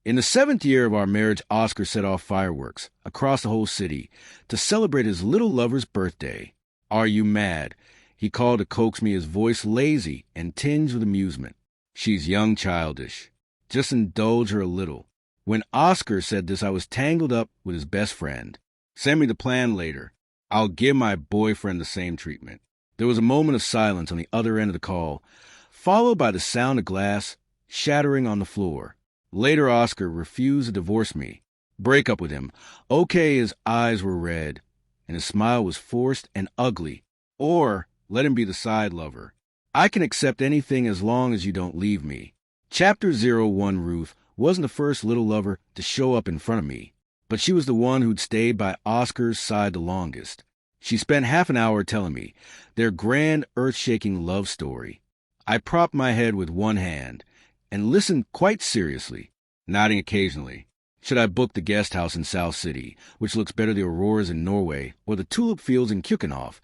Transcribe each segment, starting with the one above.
In the 7th year of our marriage, Oscar set off fireworks across the whole city to celebrate his little lover's birthday. Are you mad? He called to coax me, his voice lazy and tinged with amusement. She's young, childish. Just indulge her a little. When Oscar said this, I was tangled up with his best friend. Send me the plan later. I'll give my boyfriend the same treatment. There was a moment of silence on the other end of the call, followed by the sound of glass shattering on the floor. Later, Oscar refused to divorce me. Break up with him. Okay, his eyes were red, and his smile was forced and ugly. Or let him be the side lover. I can accept anything as long as you don't leave me. Chapter 01 Ruth wasn't the first little lover to show up in front of me, but she was the one who'd stayed by Oscar's side the longest. She spent half an hour telling me their grand, earth-shaking love story. I propped my head with one hand and listened quite seriously, nodding occasionally. Should I book the guest house in South City, which looks better the auroras in Norway, or the tulip fields in Keukenhof,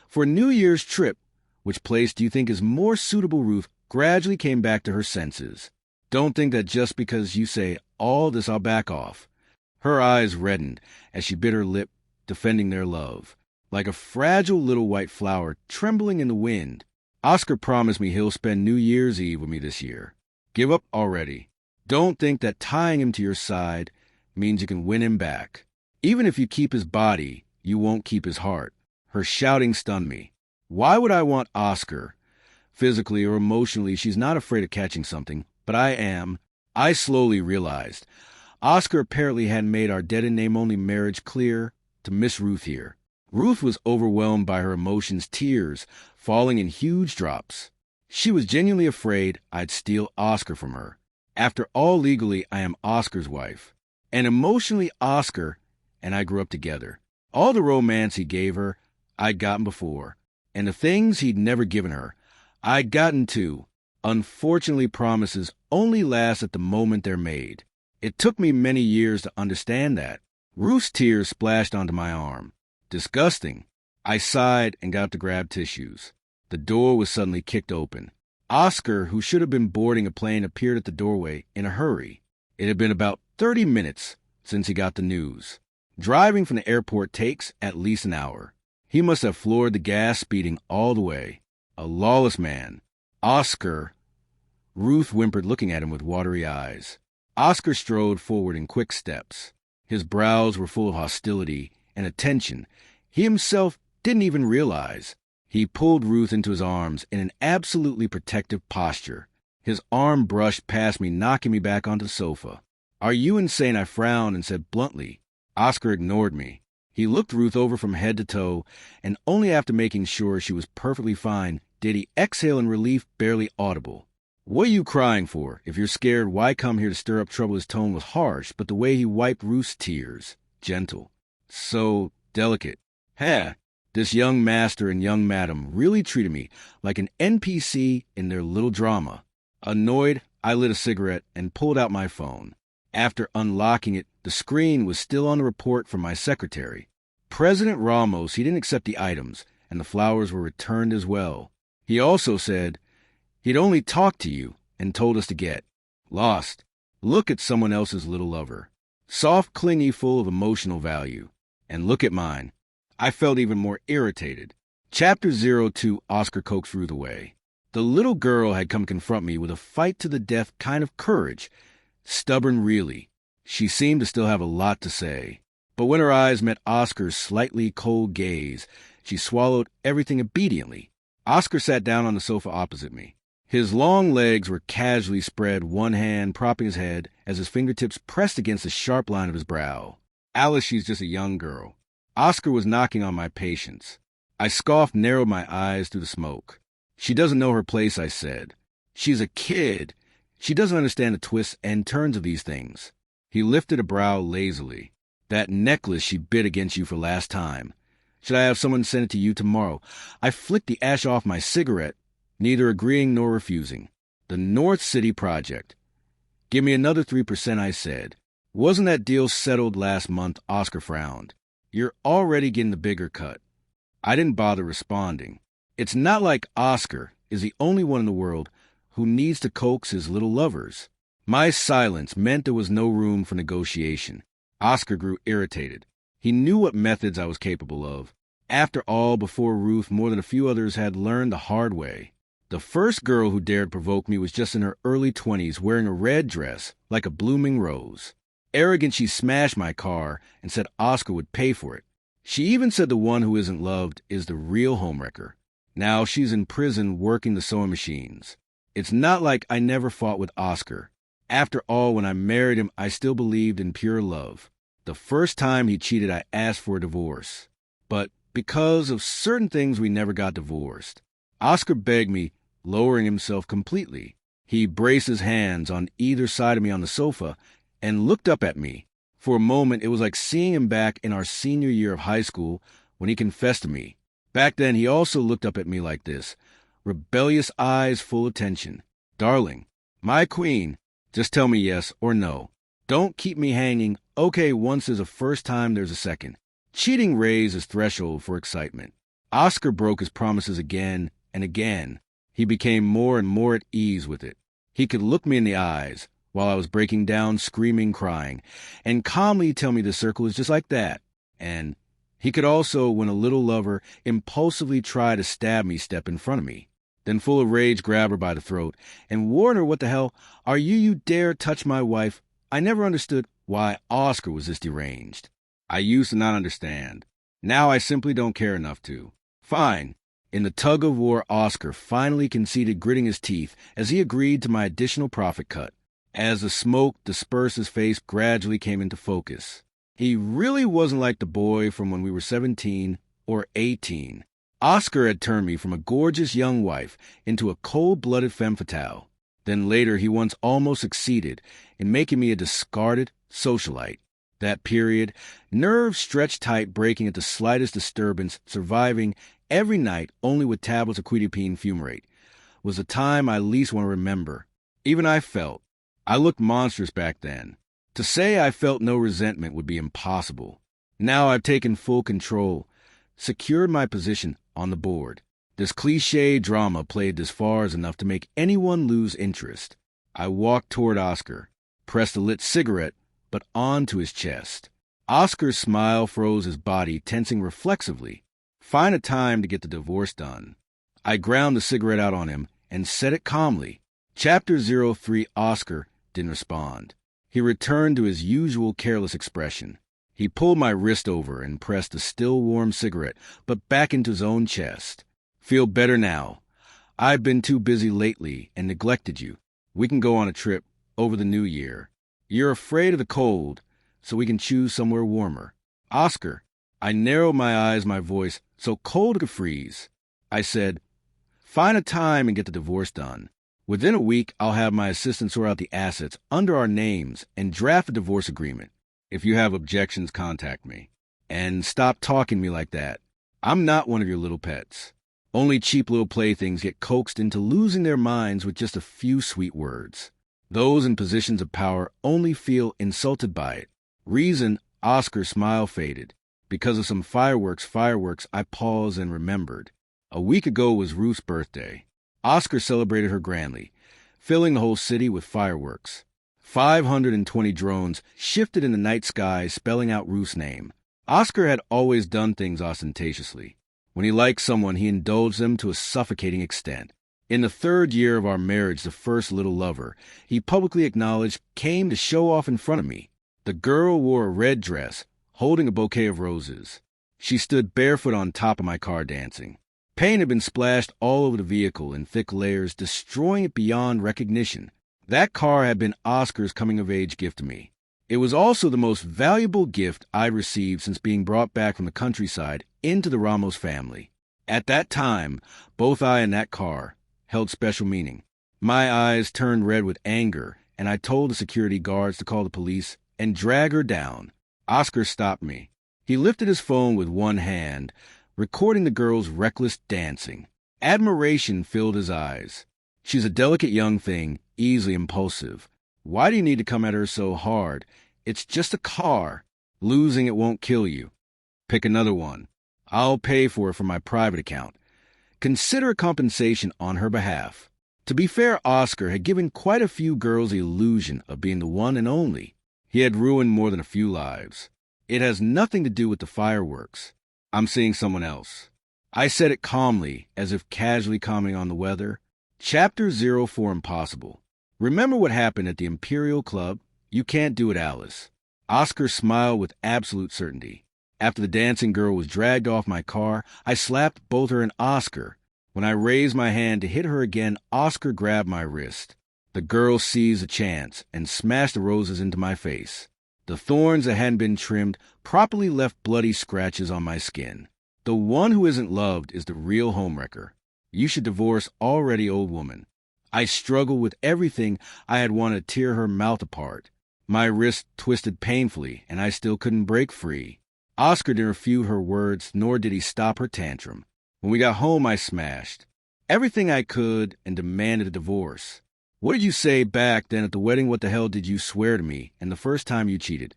for a New Year's trip? Which place do you think is more suitable? Ruth gradually came back to her senses. Don't think that just because you say all this I'll back off. Her eyes reddened as she bit her lip, defending their love, like a fragile little white flower trembling in the wind. Oscar promised me he'll spend New Year's Eve with me this year. Give up already. Don't think that tying him to your side means you can win him back. Even if you keep his body, you won't keep his heart. Her shouting stunned me. Why would I want Oscar? Physically or emotionally, she's not afraid of catching something, but I am. I slowly realized. Oscar apparently hadn't made our dead-in-name-only marriage clear to Miss Ruth here. Ruth was overwhelmed by her emotions, tears falling in huge drops. She was genuinely afraid I'd steal Oscar from her. After all, legally, I am Oscar's wife. And emotionally, Oscar and I grew up together. All the romance he gave her, I'd gotten before. And the things he'd never given her, I'd gotten too. Unfortunately, promises only last at the moment they're made. It took me many years to understand that. Ruth's tears splashed onto my arm. Disgusting. I sighed and got up to grab tissues. The door was suddenly kicked open. Oscar, who should have been boarding a plane, appeared at the doorway in a hurry. It had been about 30 minutes since he got the news. Driving from the airport takes at least an hour. He must have floored the gas, speeding all the way. A lawless man. Oscar. Ruth whimpered, looking at him with watery eyes. Oscar strode forward in quick steps. His brows were full of hostility and attention he himself didn't even realize. He pulled Ruth into his arms in an absolutely protective posture. His arm brushed past me, knocking me back onto the sofa. Are you insane? I frowned and said bluntly. Oscar ignored me. He looked Ruth over from head to toe, and only after making sure she was perfectly fine did he exhale in relief, barely audible. What are you crying for? If you're scared, why come here to stir up trouble? His tone was harsh, but the way he wiped Ruth's tears, gentle, so delicate. Heh. This young master and young madam really treated me like an NPC in their little drama. Annoyed, I lit a cigarette and pulled out my phone. After unlocking it, the screen was still on the report from my secretary. President Ramos, he didn't accept the items, and the flowers were returned as well. He also said he'd only talked to you and told us to get lost. Look at someone else's little lover. Soft, clingy, full of emotional value. And look at mine. I felt even more irritated. Chapter 02, Oscar coaxed Ruth away. The little girl had come to confront me with a fight-to-the-death kind of courage. Stubborn, really. She seemed to still have a lot to say. But when her eyes met Oscar's slightly cold gaze, she swallowed everything obediently. Oscar sat down on the sofa opposite me. His long legs were casually spread, one hand propping his head as his fingertips pressed against the sharp line of his brow. Alice, she's just a young girl. Oscar was knocking on my patience. I scoffed, narrowed my eyes through the smoke. She doesn't know her place, I said. She's a kid. She doesn't understand the twists and turns of these things. He lifted a brow lazily. That necklace she bid against you for last time. Should I have someone send it to you tomorrow? I flicked the ash off my cigarette, neither agreeing nor refusing. The North City project. Give me another 3%, I said. Wasn't that deal settled last month? Oscar frowned. You're already getting the bigger cut. I didn't bother responding. It's not like Oscar is the only one in the world who needs to coax his little lovers. My silence meant there was no room for negotiation. Oscar grew irritated. He knew what methods I was capable of. After all, before Ruth, more than a few others had learned the hard way. The first girl who dared provoke me was just in her early 20s, wearing a red dress, like a blooming rose. Arrogant, she smashed my car and said Oscar would pay for it. She even said the one who isn't loved is the real homewrecker. Now she's in prison working the sewing machines. It's not like I never fought with Oscar. After all, when I married him, I still believed in pure love. The first time he cheated, I asked for a divorce. But because of certain things, we never got divorced. Oscar begged me, lowering himself completely. He braced his hands on either side of me on the sofa and looked up at me. For a moment, it was like seeing him back in our senior year of high school when he confessed to me. Back then, he also looked up at me like this, rebellious eyes full of tension. Darling, my queen, just tell me yes or no. Don't keep me hanging. Okay, once there's a first time, there's a second. Cheating raised his threshold for excitement. Oscar broke his promises again and again. He became more and more at ease with it. He could look me in the eyes while I was breaking down, screaming, crying, and calmly tell me the circle is just like that. And he could also, when a little lover, impulsively try to stab me, step in front of me. Then full of rage, grab her by the throat and warn her, what the hell, are you dare touch my wife? I never understood why Oscar was this deranged. I used to not understand. Now I simply don't care enough to. Fine. In the tug of war, Oscar finally conceded, gritting his teeth as he agreed to my additional profit cut. As the smoke dispersed, his face gradually came into focus. He really wasn't like the boy from when we were 17 or 18. Oscar had turned me from a gorgeous young wife into a cold-blooded femme fatale. Then later, he once almost succeeded in making me a discarded socialite. That period, nerves stretched tight, breaking at the slightest disturbance, surviving every night only with tablets of quetiapine fumarate, was the time I least want to remember. Even I felt. I looked monstrous back then. To say I felt no resentment would be impossible. Now I've taken full control, secured my position on the board. This cliché drama played this far is enough to make anyone lose interest. I walked toward Oscar, pressed a lit cigarette, but onto his chest. Oscar's smile froze his body, tensing reflexively. Find a time to get the divorce done. I ground the cigarette out on him and said it calmly. Chapter 03, Oscar didn't respond. He returned to his usual careless expression. He pulled my wrist over and pressed a still warm cigarette, but back into his own chest. Feel better now. I've been too busy lately and neglected you. We can go on a trip over the new year. You're afraid of the cold, so we can choose somewhere warmer. Oscar, I narrowed my eyes, my voice so cold it could freeze. I said, find a time and get the divorce done. Within a week, I'll have my assistant sort out the assets under our names and draft a divorce agreement. If you have objections, contact me. And stop talking to me like that. I'm not one of your little pets. Only cheap little playthings get coaxed into losing their minds with just a few sweet words. Those in positions of power only feel insulted by it. Reason, Oscar's smile faded. Because of some fireworks, I paused and remembered. A week ago was Ruth's birthday. Oscar celebrated her grandly, filling the whole city with fireworks. 520 drones shifted in the night sky, spelling out Ruth's name. Oscar had always done things ostentatiously. When he liked someone, he indulged them to a suffocating extent. In the third year of our marriage, the first little lover, he publicly acknowledged, came to show off in front of me. The girl wore a red dress, holding a bouquet of roses. She stood barefoot on top of my car dancing. Paint had been splashed all over the vehicle in thick layers, destroying it beyond recognition. That car had been Oscar's coming-of-age gift to me. It was also the most valuable gift I'd received since being brought back from the countryside into the Ramos family. At that time, both I and that car held special meaning. My eyes turned red with anger, and I told the security guards to call the police and drag her down. Oscar stopped me. He lifted his phone with one hand, recording the girl's reckless dancing. Admiration filled his eyes. She's a delicate young thing, easily impulsive. Why do you need to come at her so hard? It's just a car. Losing it won't kill you. Pick another one. I'll pay for it from my private account. Consider a compensation on her behalf. To be fair, Oscar had given quite a few girls the illusion of being the one and only. He had ruined more than a few lives. It has nothing to do with the fireworks. I'm seeing someone else. I said it calmly, as if casually commenting on the weather. Chapter 0 for Impossible. Remember what happened at the Imperial Club? You can't do it, Alice. Oscar smiled with absolute certainty. After the dancing girl was dragged off my car, I slapped both her and Oscar. When I raised my hand to hit her again, Oscar grabbed my wrist. The girl seized a chance and smashed the roses into my face. The thorns that hadn't been trimmed properly left bloody scratches on my skin. The one who isn't loved is the real homewrecker. You should divorce already, old woman. I struggled with everything. I had wanted to tear her mouth apart. My wrist twisted painfully, and I still couldn't break free. Oscar didn't refute her words, nor did he stop her tantrum. When we got home, I smashed everything I could and demanded a divorce. What did you say back then at the wedding? What the hell did you swear to me? And the first time you cheated,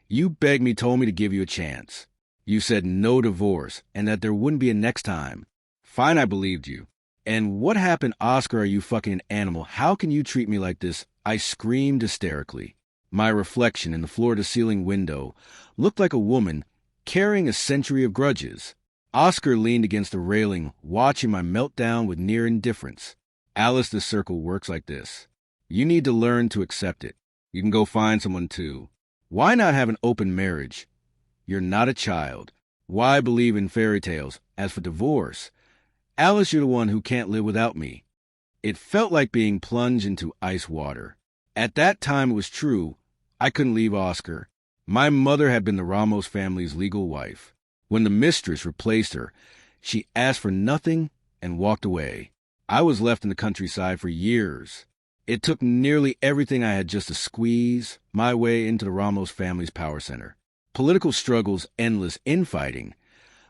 you begged me, told me to give you a chance. You said no divorce and that there wouldn't be a next time. Fine, I believed you. And what happened, Oscar? Are you fucking an animal? How can you treat me like this? I screamed hysterically. My reflection in the floor-to-ceiling window looked like a woman carrying a century of grudges. Oscar leaned against the railing, watching my meltdown with near indifference. Alice, the circle works like this. You need to learn to accept it. You can go find someone too. Why not have an open marriage? You're not a child. Why believe in fairy tales? As for divorce, Alice, you're the one who can't live without me. It felt like being plunged into ice water. At that time, it was true. I couldn't leave Oscar. My mother had been the Ramos family's legal wife. When the mistress replaced her, she asked for nothing and walked away. I was left in the countryside for years. It took nearly everything I had just to squeeze my way into the Ramos family's power center. Political struggles, endless infighting.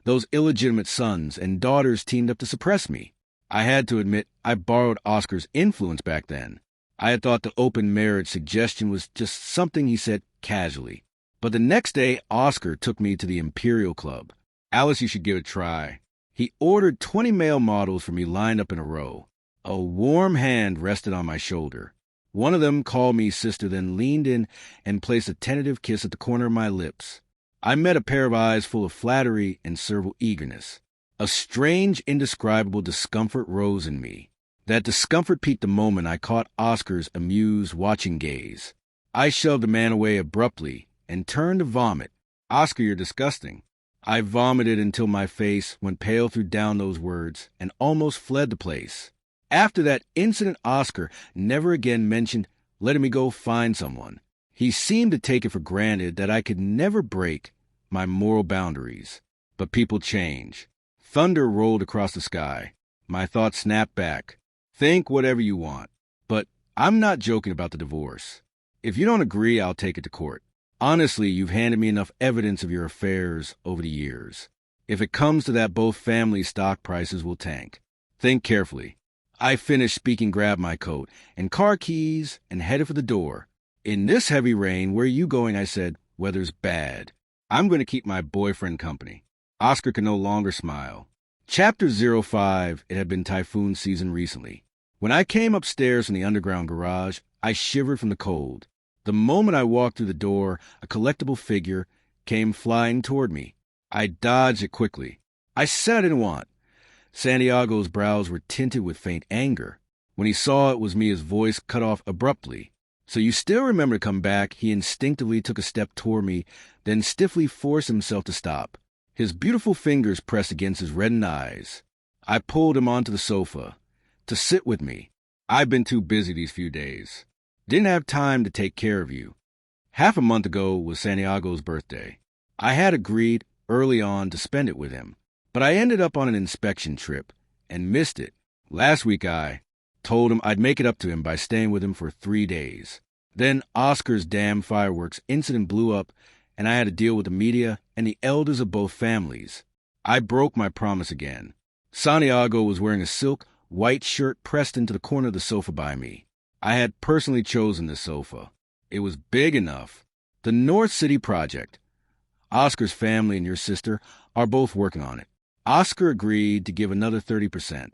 Those illegitimate sons and daughters teamed up to suppress me. I had to admit I borrowed Oscar's influence back then. I had thought the open marriage suggestion was just something he said casually. But the next day, Oscar took me to the Imperial Club. Alice, you should give it a try. He ordered 20 male models for me lined up in a row. A warm hand rested on my shoulder. One of them called me sister, then leaned in and placed a tentative kiss at the corner of my lips. I met a pair of eyes full of flattery and servile eagerness. A strange, indescribable discomfort rose in me. That discomfort peaked the moment I caught Oscar's amused, watching gaze. I shoved the man away abruptly and turned to vomit. Oscar, you're disgusting. I vomited until my face went pale through down those words and almost fled the place. After that incident, Oscar never again mentioned letting me go find someone. He seemed to take it for granted that I could never break my moral boundaries. But people change. Thunder rolled across the sky. My thoughts snapped back. Think whatever you want. But I'm not joking about the divorce. If you don't agree, I'll take it to court. Honestly, you've handed me enough evidence of your affairs over the years. If it comes to that, both family stock prices will tank. Think carefully. I finished speaking, grabbed my coat and car keys, and headed for the door. In this heavy rain, where are you going? I said. Weather's bad. I'm going to keep my boyfriend company. Oscar could no longer smile. Chapter 05. It had been typhoon season recently. When I came upstairs from the underground garage, I shivered from the cold. The moment I walked through the door, a collectible figure came flying toward me. I dodged it quickly. I said I didn't want. Santiago's brows were tinted with faint anger. When he saw it was me, his voice cut off abruptly. So you still remember to come back? He instinctively took a step toward me, then stiffly forced himself to stop. His beautiful fingers pressed against his reddened eyes. I pulled him onto the sofa to sit with me. I've been too busy these few days. Didn't have time to take care of you. Half a month ago was Santiago's birthday. I had agreed early on to spend it with him, but I ended up on an inspection trip and missed it. Last week I told him I'd make it up to him by staying with him for 3 days. Then Oscar's damn fireworks incident blew up, and I had to deal with the media and the elders of both families. I broke my promise again. Santiago was wearing a silk white shirt pressed into the corner of the sofa by me. I had personally chosen this sofa. It was big enough. The North City Project. Oscar's family and your sister are both working on it. Oscar agreed to give another 30%.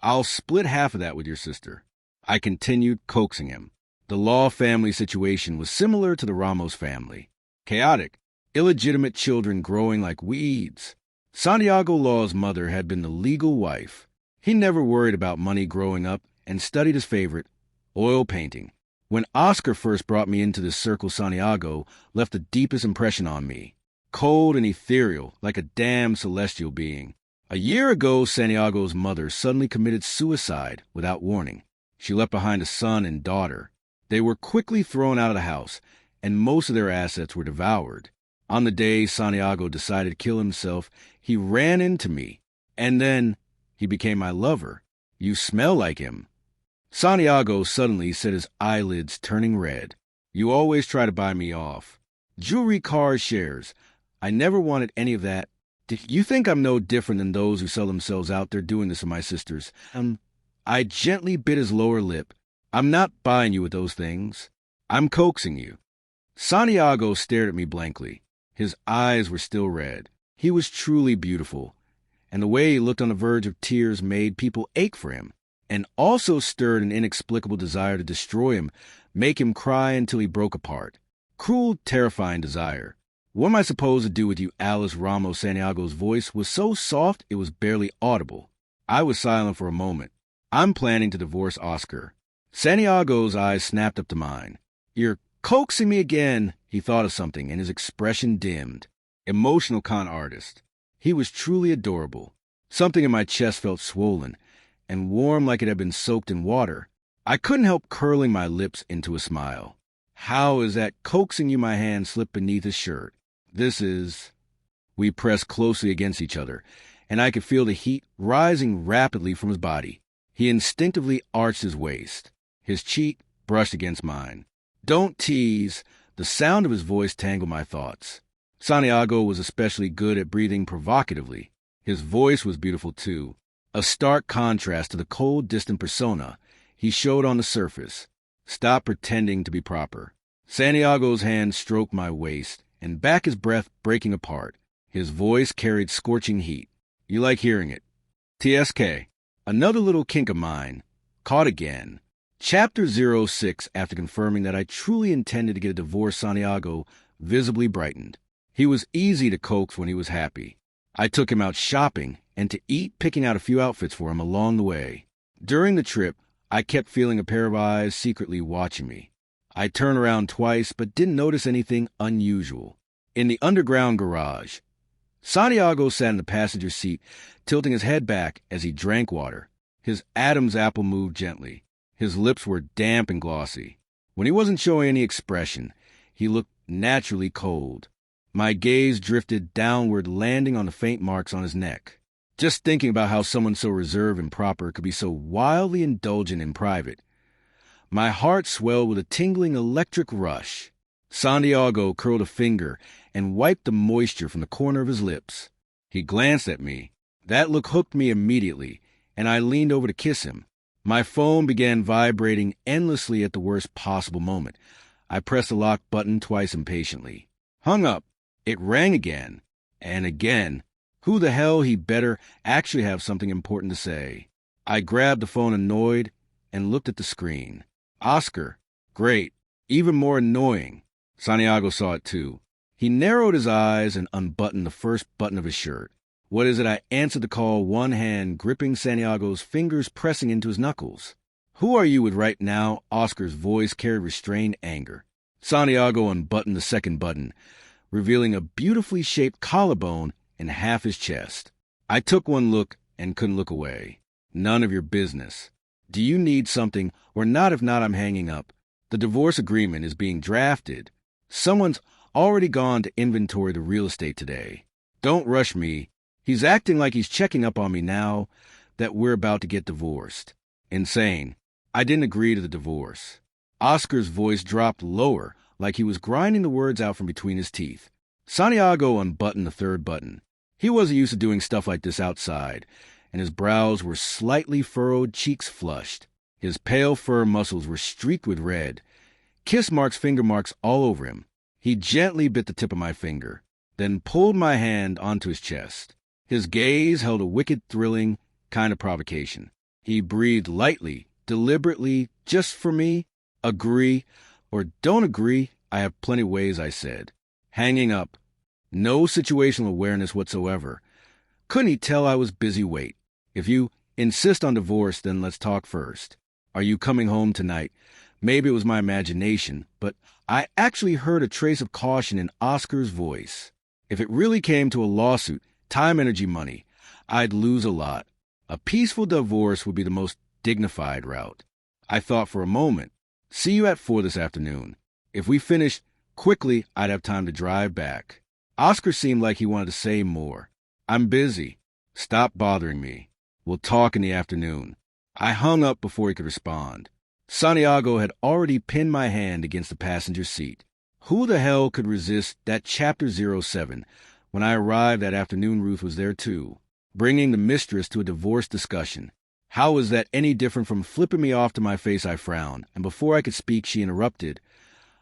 I'll split half of that with your sister. I continued coaxing him. The Law family situation was similar to the Ramos family. Chaotic, illegitimate children growing like weeds. Santiago Law's mother had been the legal wife. He never worried about money growing up and studied his favorite, oil painting. When Oscar first brought me into this circle, Santiago left the deepest impression on me. Cold and ethereal, like a damn celestial being. A year ago, Santiago's mother suddenly committed suicide without warning. She left behind a son and daughter. They were quickly thrown out of the house, and most of their assets were devoured. On the day Santiago decided to kill himself, he ran into me, and then he became my lover. You smell like him. Santiago suddenly set his eyelids turning red. You always try to buy me off. Jewelry, cars, shares. I never wanted any of that. You think I'm no different than those who sell themselves out there doing this to my sisters? I gently bit his lower lip. I'm not buying you with those things. I'm coaxing you. Santiago stared at me blankly. His eyes were still red. He was truly beautiful, and the way he looked on the verge of tears made people ache for him, and also stirred an inexplicable desire to destroy him, make him cry until he broke apart. Cruel, terrifying desire. What am I supposed to do with you, Alice? Ramos Santiago's voice was so soft it was barely audible. I was silent for a moment. I'm planning to divorce Oscar. Santiago's eyes snapped up to mine. You're coaxing me again. He thought of something, and his expression dimmed. Emotional con artist. He was truly adorable. Something in my chest felt swollen and warm like it had been soaked in water. I couldn't help curling my lips into a smile. How is that? Coaxing you? My hand slipped beneath his shirt. This is... We pressed closely against each other, and I could feel the heat rising rapidly from his body. He instinctively arched his waist. His cheek brushed against mine. Don't tease. The sound of his voice tangled my thoughts. Santiago was especially good at breathing provocatively. His voice was beautiful too, a stark contrast to the cold, distant persona he showed on the surface. Stop pretending to be proper. Santiago's hand stroked my waist, and back his breath breaking apart. His voice carried scorching heat. You like hearing it. TSK. Another little kink of mine. Caught again. Chapter 06. After confirming that I truly intended to get a divorce, Santiago visibly brightened. He was easy to coax when he was happy. I took him out shopping and to eat, picking out a few outfits for him along the way. During the trip, I kept feeling a pair of eyes secretly watching me. I turned around twice, but didn't notice anything unusual. In the underground garage, Santiago sat in the passenger seat, tilting his head back as he drank water. His Adam's apple moved gently. His lips were damp and glossy. When he wasn't showing any expression, he looked naturally cold. My gaze drifted downward, landing on the faint marks on his neck. Just thinking about how someone so reserved and proper could be so wildly indulgent in private, my heart swelled with a tingling electric rush. Santiago curled a finger and wiped the moisture from the corner of his lips. He glanced at me. That look hooked me immediately, and I leaned over to kiss him. My phone began vibrating endlessly at the worst possible moment. I pressed the lock button twice impatiently. Hung up. It rang again, and again. Who the hell? He better actually have something important to say. I grabbed the phone annoyed and looked at the screen. Oscar. Great. Even more annoying. Santiago saw it too. He narrowed his eyes and unbuttoned the first button of his shirt. What is it? I answered the call, one hand gripping Santiago's fingers pressing into his knuckles. Who are you with right now? Oscar's voice carried restrained anger. Santiago unbuttoned the second button, revealing a beautifully shaped collarbone and half his chest. I took one look and couldn't look away. None of your business. Do you need something or not? If not, I'm hanging up. The divorce agreement is being drafted. Someone's already gone to inventory the real estate today. Don't rush me. He's acting like he's checking up on me now that we're about to get divorced. Insane. I didn't agree to the divorce. Oscar's voice dropped lower, like he was grinding the words out from between his teeth. Santiago unbuttoned the third button. He wasn't used to doing stuff like this outside, and his brows were slightly furrowed, cheeks flushed. His pale fur muscles were streaked with red, kiss marks, finger marks all over him. He gently bit the tip of my finger, then pulled my hand onto his chest. His gaze held a wicked, thrilling kind of provocation. He breathed lightly, Deliberately, just for me? Agree or don't agree, I have plenty ways, I said. Hanging up. No situational awareness whatsoever. Couldn't he tell I was busy? Wait. If you insist on divorce, then let's talk first. Are you coming home tonight? Maybe it was my imagination, but I actually heard a trace of caution in Oscar's voice. If it really came to a lawsuit, time, energy, money, I'd lose a lot. A peaceful divorce would be the most dignified route. I thought for a moment. See you at 4 this afternoon. If we finished quickly, I'd have time to drive back. Oscar seemed like he wanted to say more. I'm busy. Stop bothering me. We'll talk in the afternoon. I hung up before he could respond. Santiago had already pinned my hand against the passenger seat. Who the hell could resist that Chapter 07? When I arrived that afternoon, Ruth was there too, bringing the mistress to a divorce discussion. How was that any different from flipping me off to my face? I frowned, and before I could speak, she interrupted.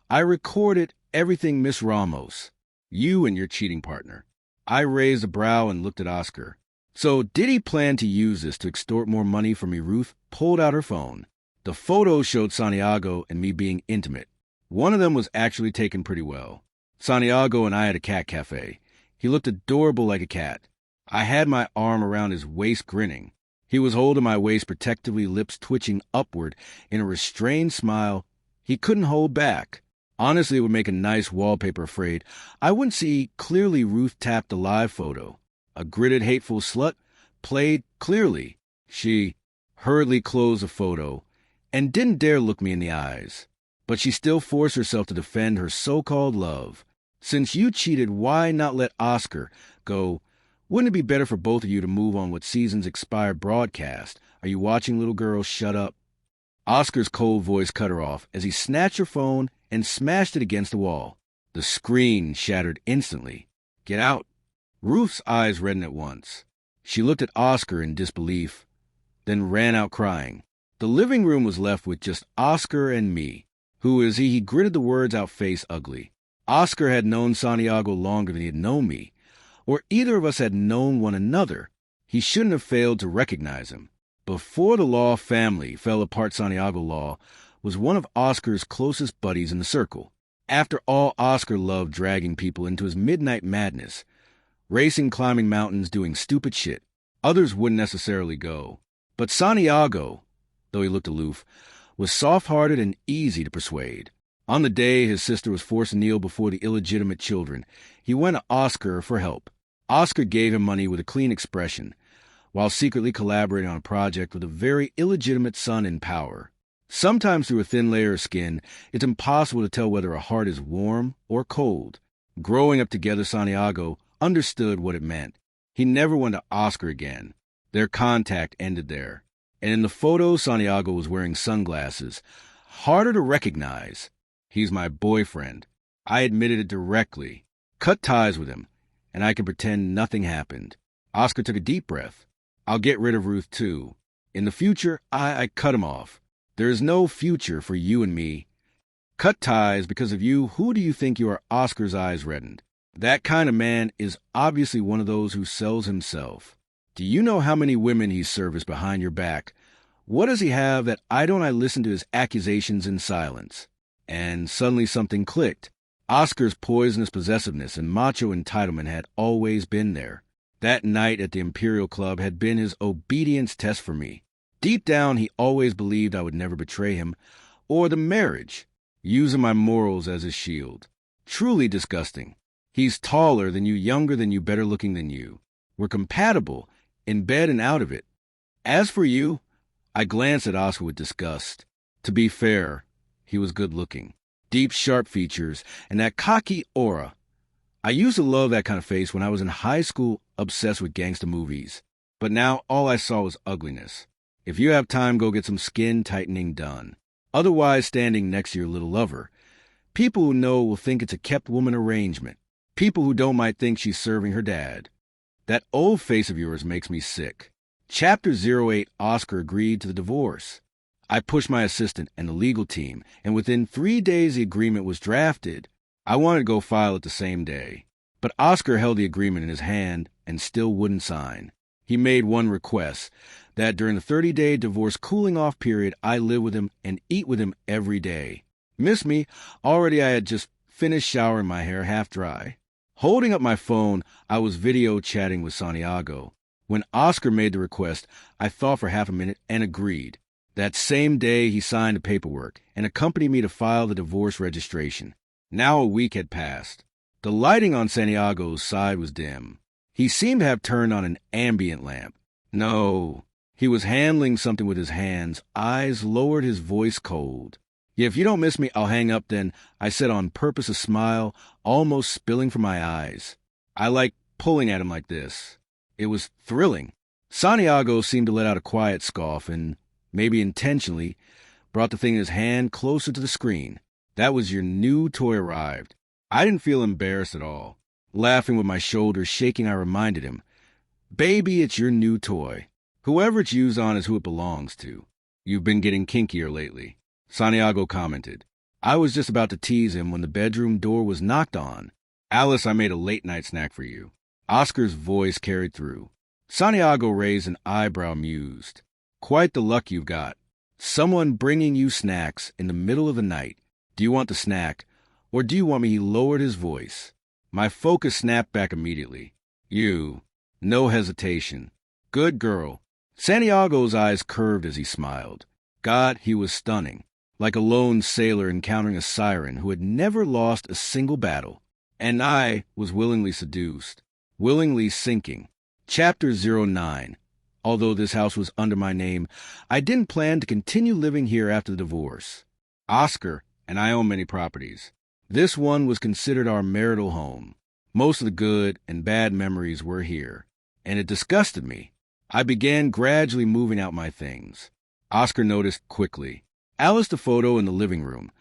I recorded everything, Miss Ramos. You and your cheating partner. I raised a brow and looked at Oscar. So did he plan to use this to extort more money from me? Ruth pulled out her phone. The photos showed Santiago and me being intimate. One of them was actually taken pretty well. Santiago and I at a cat cafe. He looked adorable like a cat. I had my arm around his waist, grinning. He was holding my waist protectively, lips twitching upward in a restrained smile he couldn't hold back. Honestly, it would make a nice wallpaper. Afraid I wouldn't see clearly. Ruth tapped the live photo. A gritted, hateful slut played clearly. She hurriedly closed the photo and didn't dare look me in the eyes. But she still forced herself to defend her so-called love. Since you cheated, why not let Oscar go? Wouldn't it be better for both of you to move on with season's expired broadcast? Are you watching, little girl? Shut up. Oscar's cold voice cut her off as he snatched her phone and smashed it against the wall. The screen shattered instantly. Get out. Ruth's eyes reddened at once. She looked at Oscar in disbelief, then ran out crying. The living room was left with just Oscar and me. Who is he? He gritted the words out, face ugly. Oscar had known Santiago longer than he had known me, or either of us had known one another. He shouldn't have failed to recognize him. Before the Law family fell apart, Santiago Law was one of Oscar's closest buddies in the circle. After all, Oscar loved dragging people into his midnight madness. Racing, climbing mountains, doing stupid shit. Others wouldn't necessarily go. But Santiago, though he looked aloof, was soft-hearted and easy to persuade. On the day his sister was forced to kneel before the illegitimate children, he went to Oscar for help. Oscar gave him money with a clean expression, while secretly collaborating on a project with a very illegitimate son in power. Sometimes through a thin layer of skin, it's impossible to tell whether a heart is warm or cold. Growing up together, Santiago understood what it meant. He never went to Oscar again. Their contact ended there. And in the photo, Santiago was wearing sunglasses. Harder to recognize. He's my boyfriend. I admitted it directly. Cut ties with him, and I can pretend nothing happened. Oscar took a deep breath. I'll get rid of Ruth, too. In the future, I cut him off. There is no future for you and me. Cut ties because of you. Who do you think you are? Oscar's eyes reddened. That kind of man is obviously one of those who sells himself. Do you know how many women he's serviced behind your back? What does he have that I don't? I listened to his accusations in silence. And suddenly something clicked. Oscar's poisonous possessiveness and macho entitlement had always been there. That night at the Imperial Club had been his obedience test for me. Deep down, he always believed I would never betray him, or the marriage, using my morals as his shield. Truly disgusting. He's taller than you, younger than you, better looking than you. We're compatible, in bed and out of it. As for you, I glanced at Oscar with disgust. To be fair, he was good looking. Deep, sharp features, and that cocky aura. I used to love that kind of face when I was in high school, obsessed with gangster movies. But now all I saw was ugliness. If you have time, go get some skin tightening done. Otherwise, standing next to your little lover. People who know will think it's a kept woman arrangement. People who don't might think she's serving her dad. That old face of yours makes me sick. Chapter 08, Oscar agreed to the divorce. I pushed my assistant and the legal team, and within 3 days the agreement was drafted. I wanted to go file it the same day. But Oscar held the agreement in his hand and still wouldn't sign. He made one request, that during the 30-day divorce cooling-off period, I live with him and eat with him every day. Miss me? Already I had just finished showering, my hair half dry. Holding up my phone, I was video chatting with Santiago. When Oscar made the request, I thought for half a minute and agreed. That same day, he signed the paperwork and accompanied me to file the divorce registration. Now a week had passed. The lighting on Santiago's side was dim. He seemed to have turned on an ambient lamp. No, he was handling something with his hands, eyes lowered, his voice cold. "Yeah, if you don't miss me, I'll hang up then," I said on purpose, a smile almost spilling from my eyes. I like pulling at him like this. It was thrilling. Santiago seemed to let out a quiet scoff and, maybe intentionally, brought the thing in his hand closer to the screen. "That was your new toy arrived." I didn't feel embarrassed at all. Laughing with my shoulders shaking, I reminded him, "Baby, it's your new toy. Whoever it's used on is who it belongs to. You've been getting kinkier lately," Santiago commented. I was just about to tease him when the bedroom door was knocked on. "Alice, I made a late-night snack for you." Oscar's voice carried through. Santiago raised an eyebrow, mused. "Quite the luck you've got. Someone bringing you snacks in the middle of the night. Do you want the snack, or do you want me?" He lowered his voice. My focus snapped back immediately. "You." No hesitation. "Good girl." Santiago's eyes curved as he smiled. God, he was stunning. Like a lone sailor encountering a siren who had never lost a single battle. And I was willingly seduced. Willingly sinking. Chapter 09. Although this house was under my name, I didn't plan to continue living here after the divorce. Oscar and I own many properties. This one was considered our marital home. Most of the good and bad memories were here, and it disgusted me. I began gradually moving out my things. Oscar noticed quickly. Alice the photo in the living room.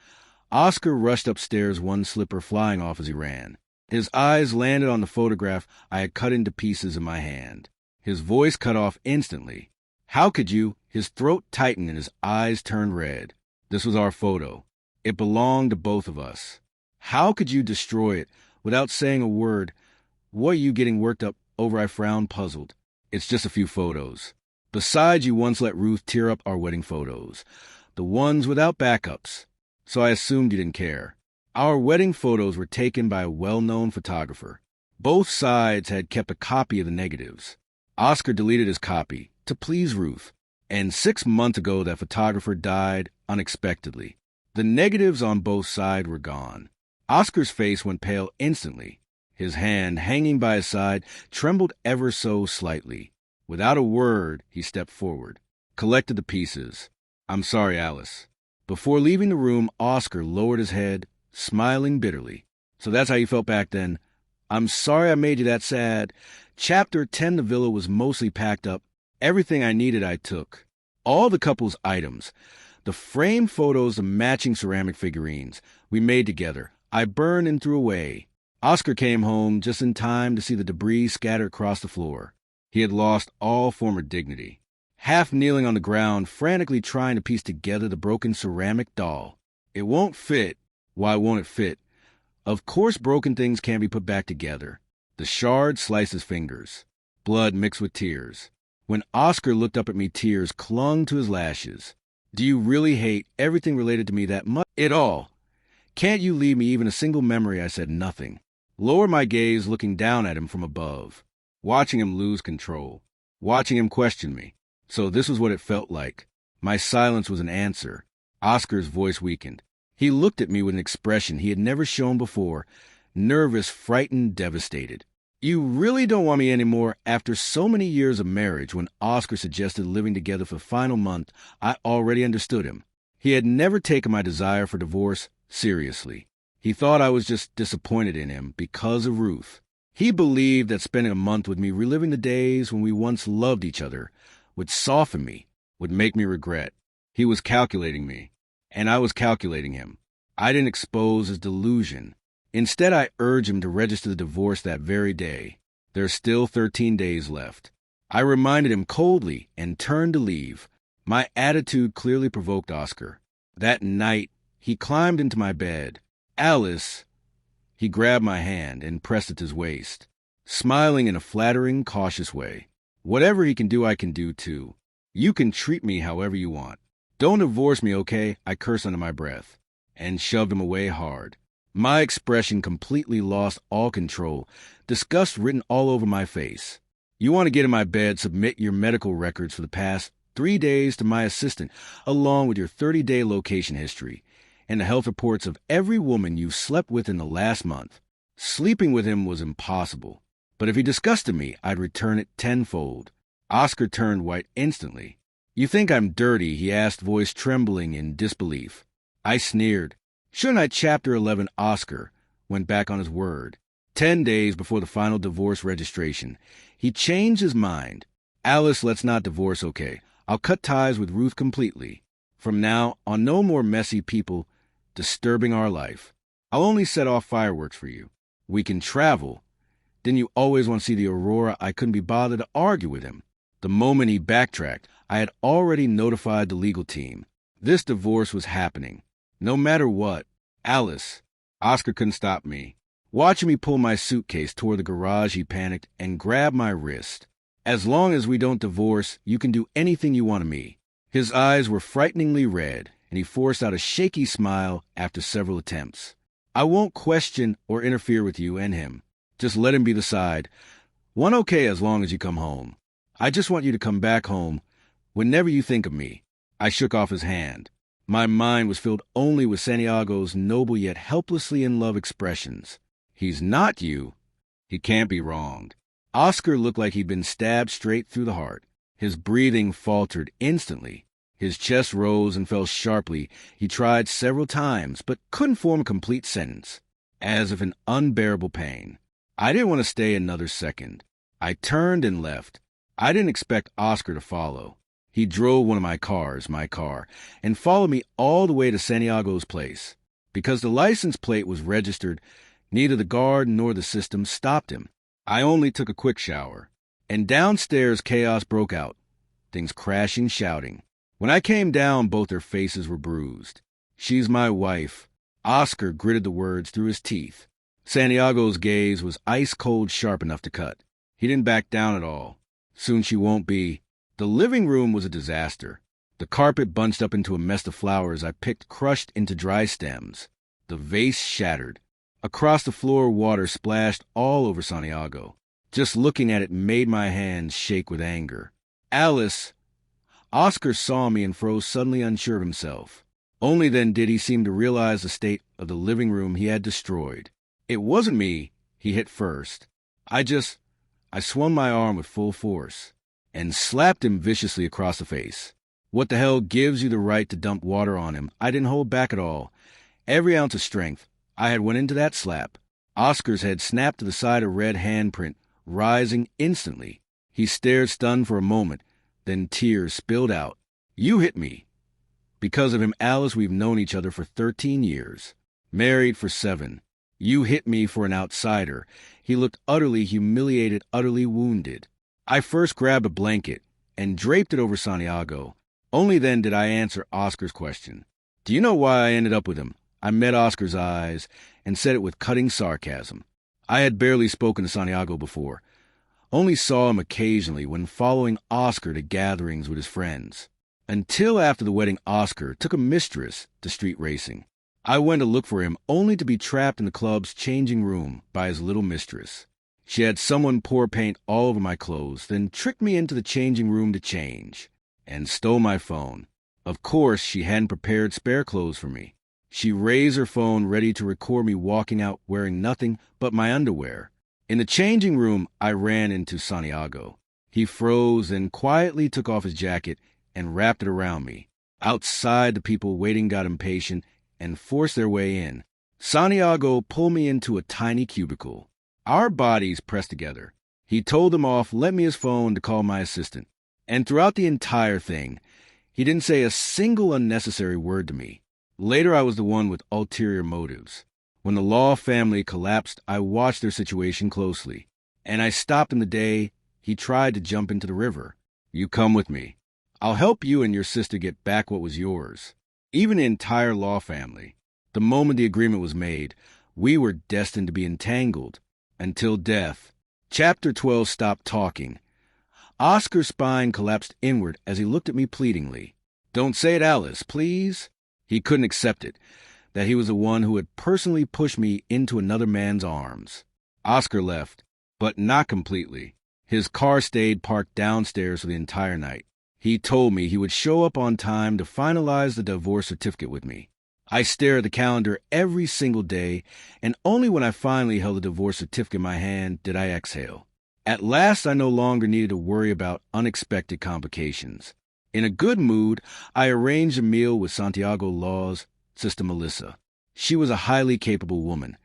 Oscar rushed upstairs, one slipper flying off as he ran. His eyes landed on the photograph I had cut into pieces in my hand. His voice cut off instantly. "How could you?" His throat tightened and his eyes turned red. This was our photo. It belonged to both of us. "How could you destroy it without saying a word? What are you getting worked up over?" I frowned, puzzled. "It's just a few photos. Besides, you once let Ruth tear up our wedding photos. The ones without backups. So I assumed you didn't care. Our wedding photos were taken by a well-known photographer. Both sides had kept a copy of the negatives. Oscar deleted his copy to please Ruth. And 6 months ago, that photographer died unexpectedly. The negatives on both sides were gone. Oscar's face went pale instantly. His hand, hanging by his side, trembled ever so slightly. Without a word, he stepped forward, collected the pieces. "I'm sorry, Alice." Before leaving the room, Oscar lowered his head, smiling bitterly. "So that's how you felt back then?" "I'm sorry I made you that sad." Chapter 10, the villa was mostly packed up. Everything I needed I took. All the couple's items. The framed photos, the matching ceramic figurines we made together, I burned and threw away. Oscar came home just in time to see the debris scattered across the floor. He had lost all former dignity. Half kneeling on the ground, frantically trying to piece together the broken ceramic doll. "It won't fit." "Why won't it fit?" "Of course broken things can be put back together." The shard sliced his fingers. Blood mixed with tears. When Oscar looked up at me, tears clung to his lashes. "Do you really hate everything related to me that much?" "It all. Can't you leave me even a single memory?" I said nothing. Lowered my gaze, looking down at him from above. Watching him lose control. Watching him question me. So this was what it felt like. My silence was an answer. Oscar's voice weakened. He looked at me with an expression he had never shown before. Nervous, frightened, devastated. "You really don't want me anymore?" After so many years of marriage, when Oscar suggested living together for the final month, I already understood him. He had never taken my desire for divorce seriously. He thought I was just disappointed in him because of Ruth. He believed that spending a month with me, reliving the days when we once loved each other, would soften me, would make me regret. He was calculating me, and I was calculating him. I didn't expose his delusion. Instead, I urged him to register the divorce that very day. There's still 13 days left. I reminded him coldly and turned to leave. My attitude clearly provoked Oscar. That night, he climbed into my bed. "Alice." He grabbed my hand and pressed it to his waist, smiling in a flattering, cautious way. Whatever he can do, I can do too. You can treat me however you want. Don't divorce me, okay? I cursed under my breath and shoved him away hard. My expression completely lost all control, disgust written all over my face. You want to get in my bed, submit your medical records for the past 3 days to my assistant, along with your 30-day location history, and the health reports of every woman you've slept with in the last month. Sleeping with him was impossible, but if he disgusted me, I'd return it tenfold. Oscar turned white instantly. You think I'm dirty? He asked, voice trembling in disbelief. I sneered. Shouldn't I? Chapter 11. Oscar went back on his word. 10 days before the final divorce registration, he changed his mind. Alice, let's not divorce, okay? I'll cut ties with Ruth completely. From now on, no more messy people disturbing our life. I'll only set off fireworks for you. We can travel. Didn't you always want to see the aurora? I couldn't be bothered to argue with him. The moment he backtracked, I had already notified the legal team. This divorce was happening. No matter what. Alice. Oscar couldn't stop me. Watching me pull my suitcase toward the garage, he panicked and grabbed my wrist. As long as we don't divorce, you can do anything you want to me. His eyes were frighteningly red, and he forced out a shaky smile after several attempts. I won't question or interfere with you and him. Just let him be the side. One okay as long as you come home. I just want you to come back home whenever you think of me. I shook off his hand. My mind was filled only with Santiago's noble yet helplessly in love expressions. He's not you. He can't be wronged. Oscar looked like he'd been stabbed straight through the heart. His breathing faltered instantly. His chest rose and fell sharply. He tried several times, but couldn't form a complete sentence, as if in unbearable pain. I didn't want to stay another second. I turned and left. I didn't expect Oscar to follow. He drove one of my car, and followed me all the way to Santiago's place. Because the license plate was registered, neither the guard nor the system stopped him. I only took a quick shower. And downstairs chaos broke out, things crashing, shouting. When I came down, both their faces were bruised. She's my wife. Oscar gritted the words through his teeth. Santiago's gaze was ice-cold sharp enough to cut. He didn't back down at all. Soon she won't be. The living room was a disaster. The carpet bunched up into a mess of flowers I picked crushed into dry stems. The vase shattered. Across the floor, water splashed all over Santiago. Just looking at it made my hands shake with anger. Alice! Oscar saw me and froze, suddenly unsure of himself. Only then did he seem to realize the state of the living room he had destroyed. It wasn't me he hit first. I swung my arm with full force and slapped him viciously across the face. What the hell gives you the right to dump water on him? I didn't hold back at all. Every ounce of strength I had went into that slap. Oscar's head snapped to the side, a red handprint rising instantly. He stared stunned for a moment, then tears spilled out. You hit me. Because of him, Alice, we've known each other for 13 years. Married for 7. You hit me for an outsider. He looked utterly humiliated, utterly wounded. I first grabbed a blanket and draped it over Santiago. Only then did I answer Oscar's question. Do you know why I ended up with him? I met Oscar's eyes and said it with cutting sarcasm. I had barely spoken to Santiago before. Only saw him occasionally when following Oscar to gatherings with his friends. Until after the wedding, Oscar took a mistress to street racing. I went to look for him only to be trapped in the club's changing room by his little mistress. She had someone pour paint all over my clothes, then tricked me into the changing room to change, and stole my phone. Of course, she hadn't prepared spare clothes for me. She raised her phone ready to record me walking out wearing nothing but my underwear. In the changing room, I ran into Santiago. He froze and quietly took off his jacket and wrapped it around me. Outside, the people waiting got impatient and forced their way in. Santiago pulled me into a tiny cubicle. Our bodies pressed together. He told them off, lent me his phone to call my assistant. And throughout the entire thing, he didn't say a single unnecessary word to me. Later, I was the one with ulterior motives. When the Law family collapsed, I watched their situation closely. And I stopped him the day he tried to jump into the river. You come with me. I'll help you and your sister get back what was yours. Even the entire Law family. The moment the agreement was made, we were destined to be entangled until death. Chapter 12 stopped talking. Oscar's spine collapsed inward as he looked at me pleadingly. Don't say it, Alice, please. He couldn't accept it, that he was the one who had personally pushed me into another man's arms. Oscar left, but not completely. His car stayed parked downstairs for the entire night. He told me he would show up on time to finalize the divorce certificate with me. I stared at the calendar every single day, and only when I finally held the divorce certificate in my hand did I exhale. At last, I no longer needed to worry about unexpected complications. In a good mood, I arranged a meal with Santiago Law's sister Melissa. She was a highly capable woman.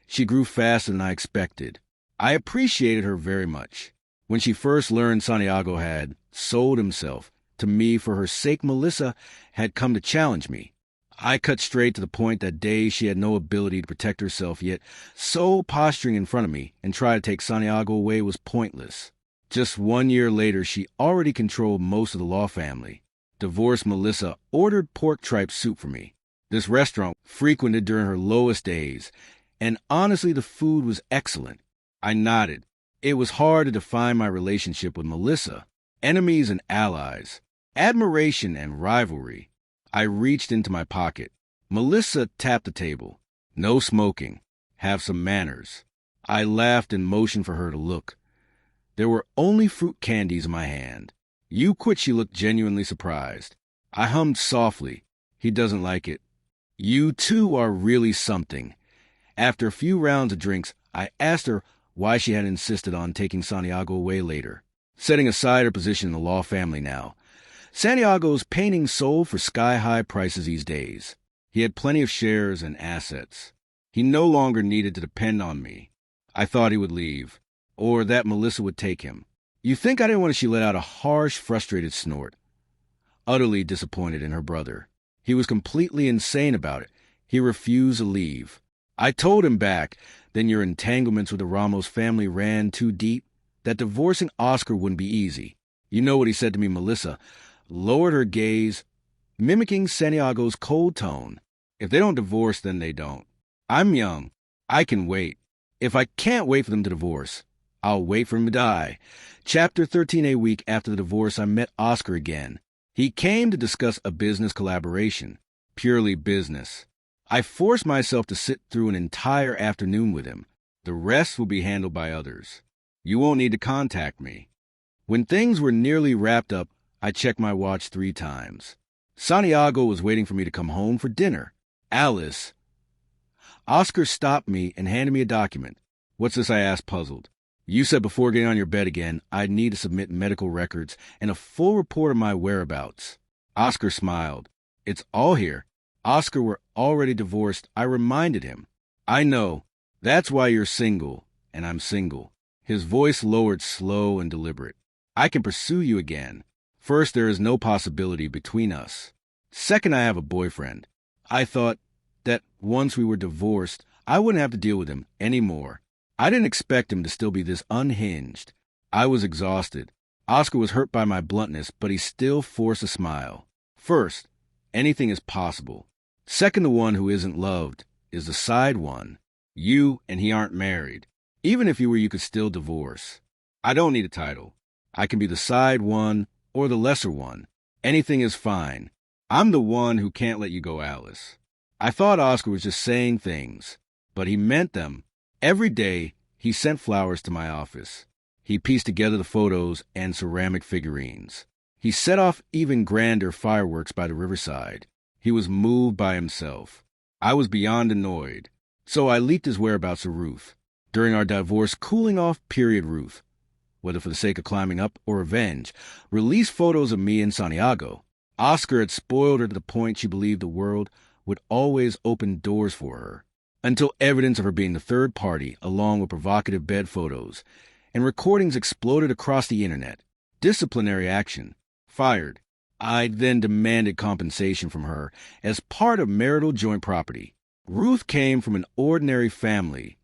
She grew faster than I expected. I appreciated her very much. When she first learned Santiago had sold himself to me for her sake, Melissa had come to challenge me. I cut straight to the point that day she had no ability to protect herself, yet so posturing in front of me and try to take Santiago away was pointless. Just 1 year later, she already controlled most of the Law family. Divorced Melissa ordered pork tripe soup for me. This restaurant frequented during her lowest days, and honestly the food was excellent. I nodded. It was hard to define my relationship with Melissa. Enemies and allies. Admiration and rivalry. I reached into my pocket. Melissa tapped the table. No smoking. Have some manners. I laughed and motioned for her to look. There were only fruit candies in my hand. You quit, she looked genuinely surprised. I hummed softly. He doesn't like it. You two are really something. After a few rounds of drinks, I asked her why she had insisted on taking Santiago away later. Setting aside her position in the Law family now, Santiago's painting sold for sky-high prices these days. He had plenty of shares and assets. He no longer needed to depend on me. I thought he would leave, or that Melissa would take him. You think I didn't want to? She let out a harsh, frustrated snort. Utterly disappointed in her brother. He was completely insane about it. He refused to leave. I told him back, then your entanglements with the Ramos family ran too deep, that divorcing Oscar wouldn't be easy. You know what he said to me, Melissa lowered her gaze, mimicking Santiago's cold tone. If they don't divorce, then they don't. I'm young. I can wait. If I can't wait for them to divorce, I'll wait for him to die. Chapter 13. A week after the divorce, I met Oscar again. He came to discuss a business collaboration. Purely business. I forced myself to sit through an entire afternoon with him. The rest will be handled by others. You won't need to contact me. When things were nearly wrapped up, I checked my watch 3 times. Santiago was waiting for me to come home for dinner. Alice. Oscar stopped me and handed me a document. What's this? I asked, puzzled. You said before getting on your bed again, I'd need to submit medical records and a full report of my whereabouts. Oscar smiled. It's all here. Oscar were already divorced. I reminded him. I know. That's why you're single, and I'm single. His voice lowered, slow and deliberate. I can pursue you again. First, there is no possibility between us. Second, I have a boyfriend. I thought that once we were divorced, I wouldn't have to deal with him anymore. I didn't expect him to still be this unhinged. I was exhausted. Oscar was hurt by my bluntness, but he still forced a smile. First, anything is possible. Second, the one who isn't loved is the side one. You and he aren't married. Even if you were, you could still divorce. I don't need a title. I can be the side one or the lesser one. Anything is fine. I'm the one who can't let you go, Alice. I thought Oscar was just saying things, but he meant them. Every day, he sent flowers to my office. He pieced together the photos and ceramic figurines. He set off even grander fireworks by the riverside. He was moved by himself. I was beyond annoyed. So I leaked his whereabouts to Ruth. During our divorce cooling-off period, Ruth, whether for the sake of climbing up or revenge, released photos of me and Santiago. Oscar had spoiled her to the point she believed the world would always open doors for her, until evidence of her being the third party, along with provocative bed photos, and recordings exploded across the internet. Disciplinary action. Fired. I then demanded compensation from her as part of marital joint property. Ruth came from an ordinary family,